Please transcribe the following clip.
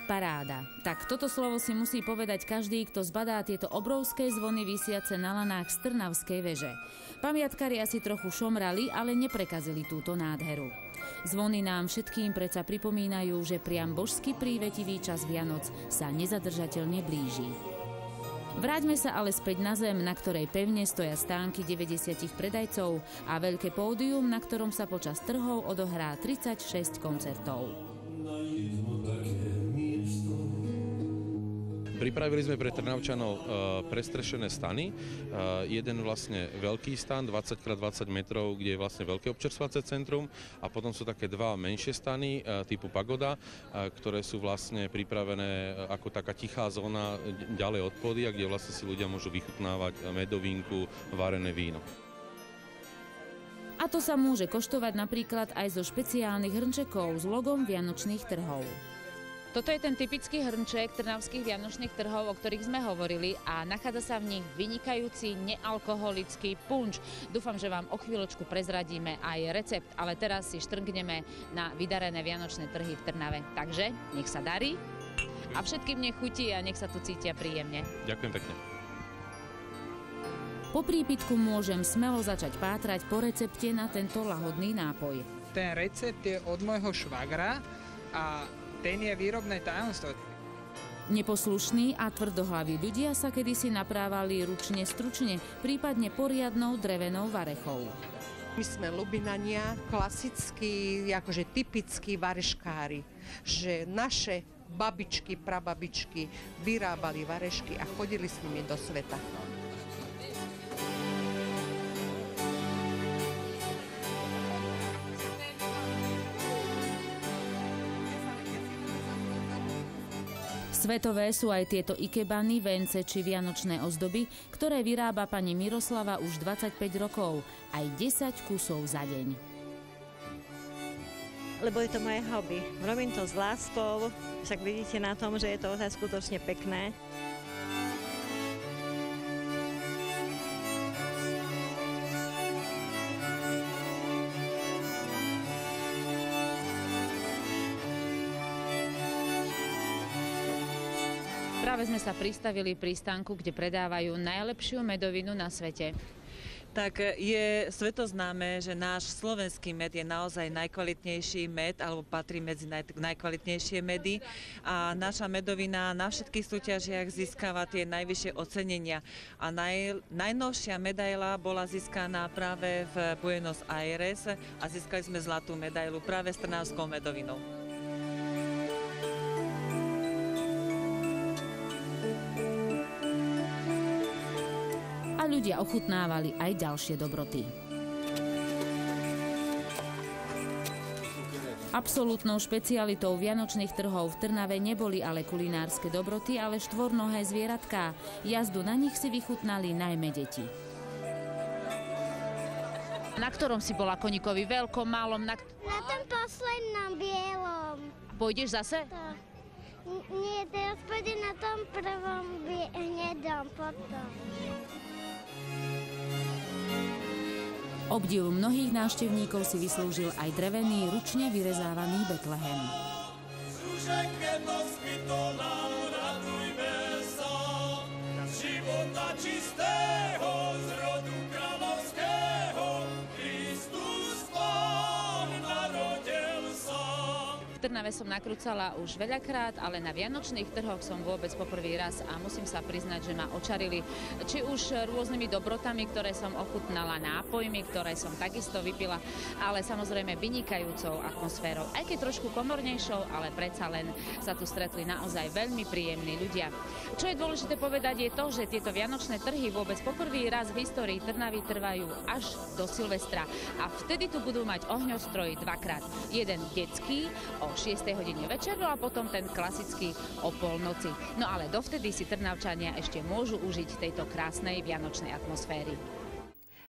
paráda. Tak toto slovo si musí povedať každý, kto zbadá tieto obrovské zvony visiace na lanách z Trnavskej veže. Pamiatkári asi trochu šomrali, ale neprekazili túto nádheru. Zvony nám všetkým predsa pripomínajú, že priam božsky prívetivý čas Vianoc sa nezadržateľne blíži. Vráťme sa ale späť na zem, na ktorej pevne stoja stánky 90 predajcov a veľké pódium, na ktorom sa počas trhov odohrá 36 koncertov. Pripravili sme pre Trnavčanov prestrešené stany. Jeden vlastne veľký stan, 20x20 metrov, kde je vlastne veľké občerstvacie centrum a potom sú také dva menšie stany typu pagoda, ktoré sú vlastne pripravené ako taká tichá zóna ďalej od pódia, kde vlastne si ľudia môžu vychutnávať medovinku, varené víno. A to sa môže koštovať napríklad aj zo špeciálnych hrnčekov s logom vianočných trhov. Toto je ten typický hrnček trnavských vianočných trhov, o ktorých sme hovorili a nachádza sa v nich vynikajúci nealkoholický punč. Dúfam, že vám o chvíľočku prezradíme aj recept, ale teraz si štrngneme na vydarené vianočné trhy v Trnave. Takže nech sa darí a všetkým nech chutí a nech sa tu cítia príjemne. Ďakujem pekne. Po prípitku môžem smelo začať pátrať po recepte na tento lahodný nápoj. Ten recept je od môjho švagra a ten je výrobné tajomstvo. Neposlušní a tvrdohlaví ľudia sa kedysi naprávali ručne stručne, prípadne poriadnou drevenou varechou. My sme Lubinania, klasickí, akože typickí vareškári, že naše babičky, prababičky vyrábali varešky a chodili s nimi do sveta. Svetové sú aj tieto ikebany, vence či vianočné ozdoby, ktoré vyrába pani Miroslava už 25 rokov, aj 10 kusov za deň. Lebo je to moje hobby. Robím to s láskou, však vidíte na tom, že je to skutočne pekné. Práve sme sa pristavili pri stánku, kde predávajú najlepšiu medovinu na svete. Tak je svetoznáme, že náš slovenský med je naozaj najkvalitnejší med, alebo patrí medzi najkvalitnejšie medy. A naša medovina na všetkých súťažiach získava tie najvyššie ocenenia. A najnovšia medaila bola získaná práve v Buenos Aires a získali sme zlatú medailu práve s trnavskou medovinou. A ľudia ochutnávali aj ďalšie dobroty. Absolútnou špecialitou vianočných trhov v Trnave neboli ale kulinárske dobroty, ale štvornohé zvieratká. Jazdu na nich si vychutnali najmä deti. Na ktorom si bola koníkovi? Veľkom, malom? Na tom poslednom bielom. Pôjdeš zase? Nie, teraz pôjdem na tom prvom hnedom potom. Obdiv mnohých návštevníkov si vyslúžil aj drevený, ručne vyrezávaný Betlehem. V Trnave som nakrúcala už veľakrát, ale na vianočných trhoch som vôbec poprvý raz a musím sa priznať, že ma očarili či už rôznymi dobrotami, ktoré som ochutnala, nápojmi, ktoré som takisto vypila, ale samozrejme vynikajúcou atmosférou. Aj keď trošku komornejšou, ale predsa len sa tu stretli naozaj veľmi príjemní ľudia. Čo je dôležité povedať je to, že tieto vianočné trhy vôbec poprvý raz v histórii Trnavy trvajú až do Silvestra a vtedy tu budú mať ohňostroj dvakrát. Jeden detský o 6. hodine večer, a potom ten klasický o polnoci. No ale dovtedy si Trnavčania ešte môžu užiť tejto krásnej vianočnej atmosféry.